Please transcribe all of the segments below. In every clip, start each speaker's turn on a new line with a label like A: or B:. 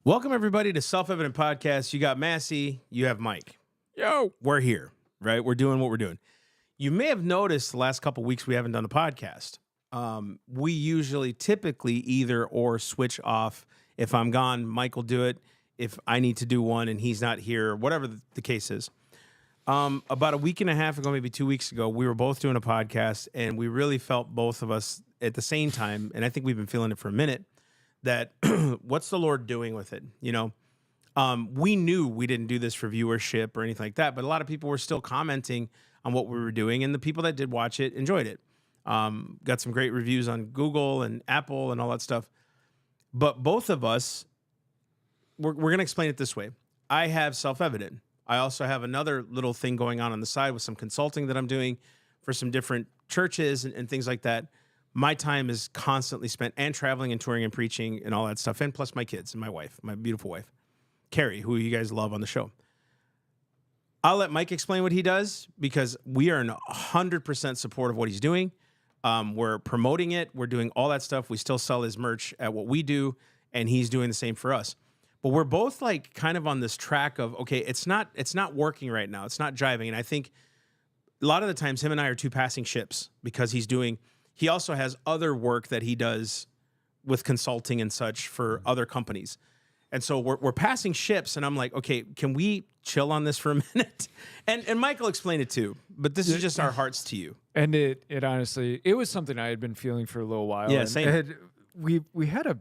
A: Welcome, everybody, to Self-Evident Podcast. You got Massey, you have Mike.
B: Yo.
A: We're here, right? We're doing what we're doing. You may have noticed the last couple of weeks we haven't done the podcast. We usually typically either or switch off. If I'm gone, Mike will do it. If I need to do one and he's not here, whatever the case is. About a week and a half ago, maybe 2 weeks ago, we were both doing a podcast, and we really felt, both of us at the same time, and I think we've been feeling it for a minute, that what's the Lord doing with it? You know, we knew we didn't do this for viewership or anything like that, but a lot of people were still commenting on what we were doing, and the people that did watch it enjoyed it. Got some great reviews on Google and Apple and all that stuff. But both of us, we're going to explain it this way. I have Self-Evident. I also have another little thing going on the side with some consulting that I'm doing for some different churches and things like that. My time is constantly spent and traveling and touring and preaching and all that stuff. And plus my kids and my wife, my beautiful wife, Carrie, who you guys love on the show. I'll let Mike explain what he does because we are in 100% support of what he's doing. We're promoting it. We're doing all that stuff. We still sell his merch at what we do, and he's doing the same for us. But we're both like kind of on this track of, okay, it's not working right now. It's not driving. And I think a lot of the times him and I are two passing ships because he also has other work that he does with consulting and such for other companies. And so we're passing ships, and I'm like, okay, can we chill on this for a minute? And Michael explained it too, but this is just our hearts to you.
B: And it honestly, it was something I had been feeling for a little while.
A: Yeah,
B: and
A: same.
B: We had a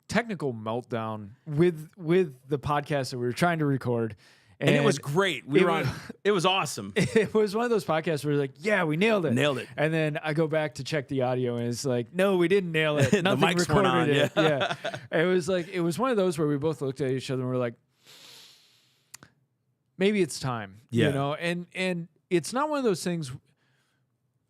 B: technical meltdown with the podcast that we were trying to record.
A: And it was great. It was awesome.
B: It was one of those podcasts where we're like, yeah, we nailed it.
A: Nailed it.
B: And then I go back to check the audio, and it's like, no, we didn't nail it.
A: The
B: Nothing
A: mics weren't on,
B: recorded it.
A: yeah.
B: Yeah. It was one of those where we both looked at each other and we're like, maybe it's time.
A: Yeah.
B: You know, and it's not one of those things.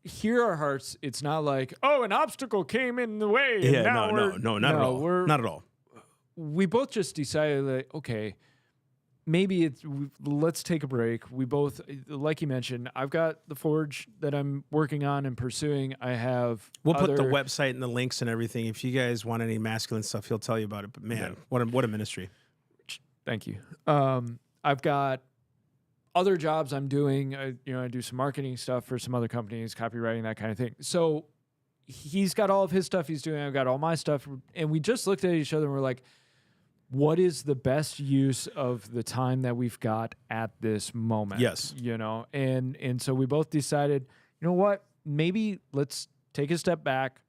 B: Hear our hearts. It's not like, oh, an obstacle came in the way. And
A: Yeah,
B: now
A: not at all. Not at all.
B: We both just decided that, okay, maybe let's take a break. We both, like you mentioned, I've got the Forge that I'm working on and pursuing. I have
A: We'll put the website and the links and everything. If you guys want any masculine stuff, he'll tell you about it. But man, what a ministry.
B: Thank you. I've got other jobs I'm doing. I do some marketing stuff for some other companies, copywriting, that kind of thing. So he's got all of his stuff he's doing. I've got all my stuff. And we just looked at each other and we're like, what is the best use of the time that we've got at this moment?
A: Yes.
B: You know, and so we both decided, you know what, maybe let's take a step back.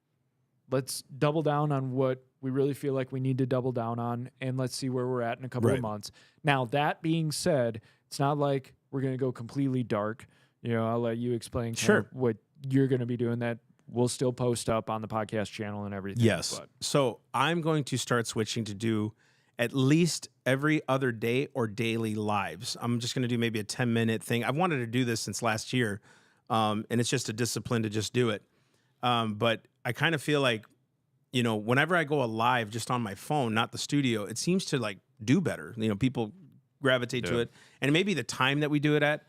B: Let's double down on what we really feel like we need to double down on, and let's see where we're at in a couple of months. Now, that being said, it's not like we're going to go completely dark. You know, I'll let you explain kind of what you're going to be doing. That we'll still post up on the podcast channel and everything.
A: Yes. So I'm going to start switching to do at least every other day or daily lives. I'm just going to do maybe a 10-minute thing. I've wanted to do this since last year, and it's just a discipline to just do it. But I kind of feel like, you know, whenever I go live just on my phone, not the studio, it seems to like do better. You know, people gravitate to it, and maybe the time that we do it at.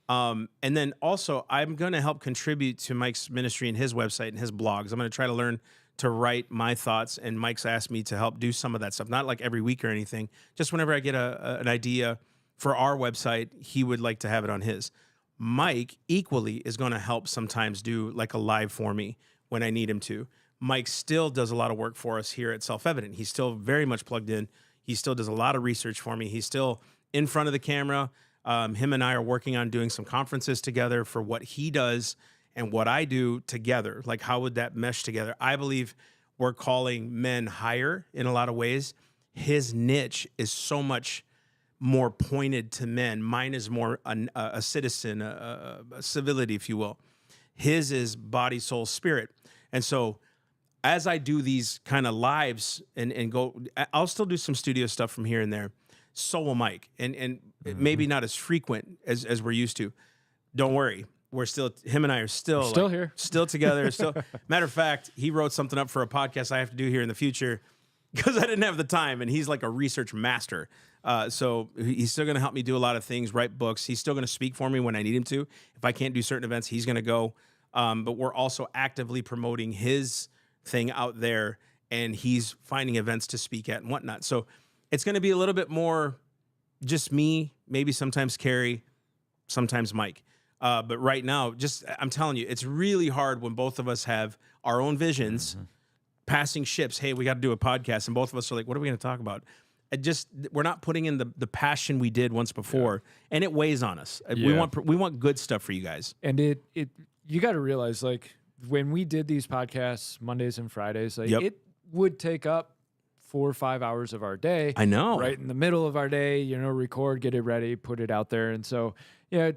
A: And then also, I'm going to help contribute to Mike's ministry and his website and his blogs. I'm going to try to learn to write my thoughts, and Mike's asked me to help do some of that stuff. Not like every week or anything, just whenever I get an idea for our website, he would like to have it on his. Mike equally is going to help sometimes do like a live for me when I need him to. Mike still does a lot of work for us here at Self-Evident. He's still very much plugged in. He still does a lot of research for me. He's still in front of the camera. Him and I are working on doing some conferences together for what he does and what I do together. Like, how would that mesh together? I believe we're calling men higher in a lot of ways. His niche is so much more pointed to men. Mine is more a citizen, a civility, if you will. His is body, soul, spirit. And so as I do these kind of lives and go, I'll still do some studio stuff from here and there. So will Mike. And maybe not as frequent as we're used to. Don't worry. We're still, him and I are still
B: here,
A: still together. Still, matter of fact, he wrote something up for a podcast I have to do here in the future because I didn't have the time, and he's like a research master. So he's still going to help me do a lot of things, write books. He's still going to speak for me when I need him to. If I can't do certain events, he's going to go. But we're also actively promoting his thing out there, and he's finding events to speak at and whatnot. So it's going to be a little bit more just me, maybe sometimes Carrie, sometimes Mike. But right now, I'm telling you, it's really hard when both of us have our own visions, passing ships. Hey, we got to do a podcast. And both of us are like, what are we going to talk about? We're not putting in the passion we did once before, and it weighs on us.
B: Yeah.
A: We want good stuff for you guys.
B: And you got to realize, like, when we did these podcasts Mondays and Fridays, like it would take up 4 or 5 hours of our day.
A: I know.
B: Right in the middle of our day, record, get it ready, put it out there. And so, yeah,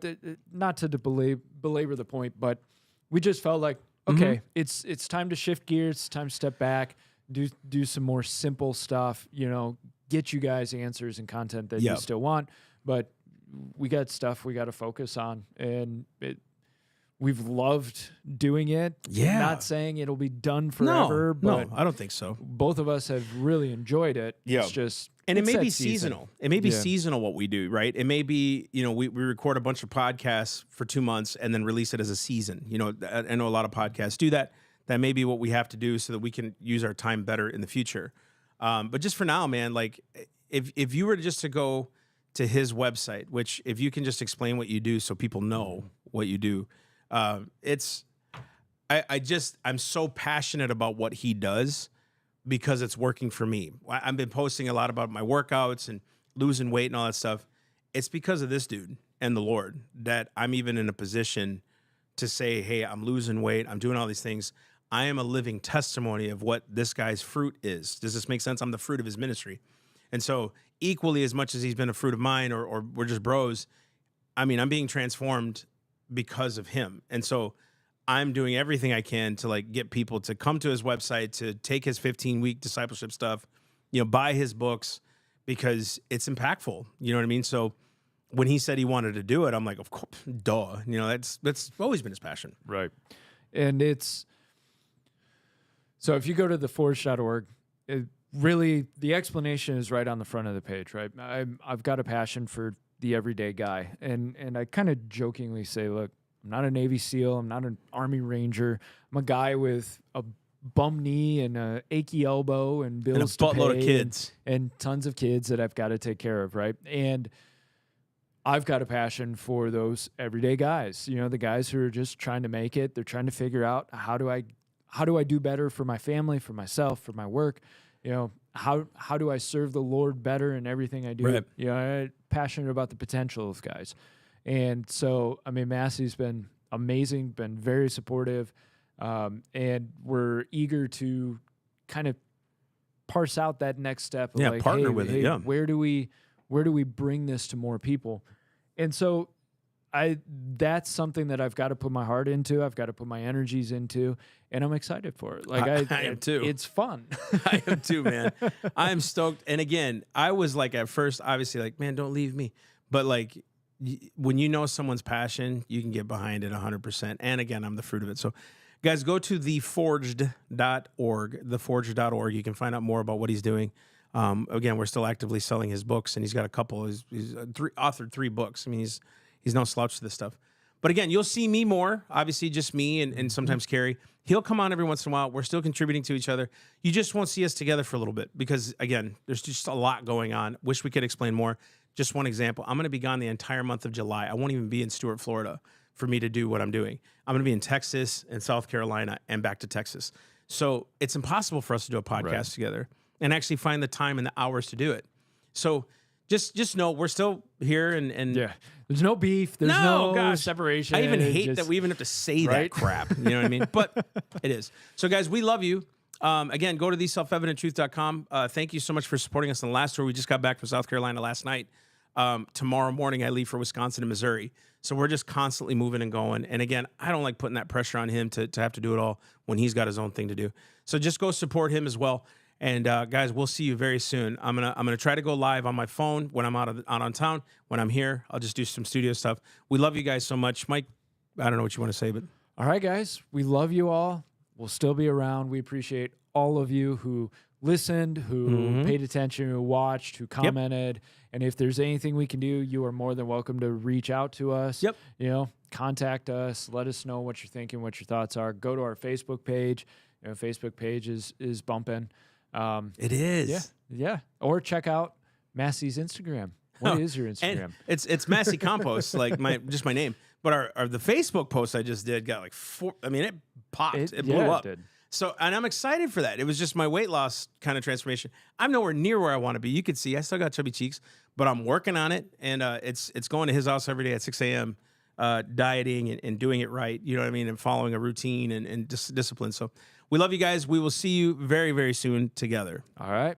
B: not to belabor the point, but we just felt like, okay, it's time to shift gears. It's time to step back, do some more simple stuff, get you guys answers and content that you still want. But we got stuff we got to focus on. And we've loved doing it.
A: Yeah.
B: Not saying it'll be done forever, but
A: no, I don't think so.
B: both of us have really enjoyed it.
A: Yeah.
B: It's just,
A: And it
B: it's
A: may
B: that
A: be
B: season.
A: seasonal. It may be seasonal what we do, right? It may be, we record a bunch of podcasts for 2 months and then release it as a season. I know a lot of podcasts do that. That may be what we have to do so that we can use our time better in the future. But just for now, man, like if you were just to go to his website, which if you can just explain what you do so people know what you do, I'm so passionate about what he does because it's working for me. I've been posting a lot about my workouts and losing weight and all that stuff. It's because of this dude and the Lord that I'm even in a position to say, hey, I'm losing weight. I'm doing all these things. I am a living testimony of what this guy's fruit is. Does this make sense? I'm the fruit of his ministry. And so equally as much as he's been a fruit of mine or we're just bros, I mean, I'm being transformed because of him. And so I'm doing everything I can to like get people to come to his website, to take his 15-week discipleship stuff, buy his books because it's impactful. You know what I mean? So when he said he wanted to do it, I'm like, of course, duh. That's always been his passion.
B: Right. And so if you go to theforge.org, really the explanation is right on the front of the page, right? I've got a passion for the everyday guy. And I kind of jokingly say, look, I'm not a Navy SEAL. I'm not an Army Ranger. I'm a guy with a bum knee and a achy elbow and bills
A: And a buttload of
B: to pay
A: kids.
B: and tons of kids that I've got to take care of, right? And I've got a passion for those everyday guys, the guys who are just trying to make it. They're trying to figure out how do I do better for my family, for myself, for my work? How do I serve the Lord better in everything I do?
A: Right.
B: I'm passionate about the potential of guys. And so, I mean, Massey's been amazing, been very supportive, and we're eager to kind of parse out that next step. Of like,
A: partner
B: hey,
A: with it. Yeah.
B: Where do we bring this to more people? And so, that's something that I've got to put my heart into. I've got to put my energies into, and I'm excited for it. Like
A: I am too.
B: It's fun.
A: I am too, man. I'm stoked. And again, I was like at first, obviously, like, man, don't leave me. But like, when you know someone's passion, you can get behind it 100%. And again, I'm the fruit of it. So, guys, go to theforged.org. Theforged.org. You can find out more about what he's doing. Again, we're still actively selling his books, and he's got a couple. He's authored 3 books. I mean, he's no slouch to this stuff. But again, you'll see me more, obviously just me and sometimes Carrie. He'll come on every once in a while. We're still contributing to each other. You just won't see us together for a little bit because, again, there's just a lot going on. Wish we could explain more. Just one example. I'm going to be gone the entire month of July. I won't even be in Stuart, Florida for me to do what I'm doing. I'm going to be in Texas and South Carolina and back to Texas. So it's impossible for us to do a podcast together and actually find the time and the hours to do it. So just know we're still here and
B: Yeah. There's no beef. There's no separation.
A: I even
B: It's
A: hate
B: just-
A: that we even have to say that
B: Right?
A: crap. You know what I mean? But it is. So guys, we love you. Again, go to theselfevidenttruth.com. Thank you so much for supporting us on the last tour. We just got back from South Carolina last night. Tomorrow morning, I leave for Wisconsin and Missouri. So we're just constantly moving and going. And again, I don't like putting that pressure on him to have to do it all when he's got his own thing to do. So just go support him as well. And guys, we'll see you very soon. I'm gonna try to go live on my phone when I'm out on town. When I'm here, I'll just do some studio stuff. We love you guys so much, Mike. I don't know what you want to say, but
B: All right, guys. We love you all. We'll still be around. We appreciate all of you who listened, who paid attention, who watched, who commented. And if there's anything we can do, you are more than welcome to reach out to us.
A: Yep.
B: Contact us. Let us know what you're thinking, what your thoughts are. Go to our Facebook page. Facebook page is bumping.
A: it is.
B: Yeah. Or check out Massey's Instagram. What is your Instagram?
A: And it's Massey Compost, like my name. But our the Facebook post I just did got like 4. I mean, it popped. It blew up.
B: It did.
A: So, and I'm excited for that. It was just my weight loss kind of transformation. I'm nowhere near where I want to be. You can see I still got chubby cheeks, but I'm working on it. And it's going to his house every day at 6 a.m., dieting and doing it right. You know what I mean? And following a routine and discipline. So we love you guys. We will see you very, very soon together.
B: All right.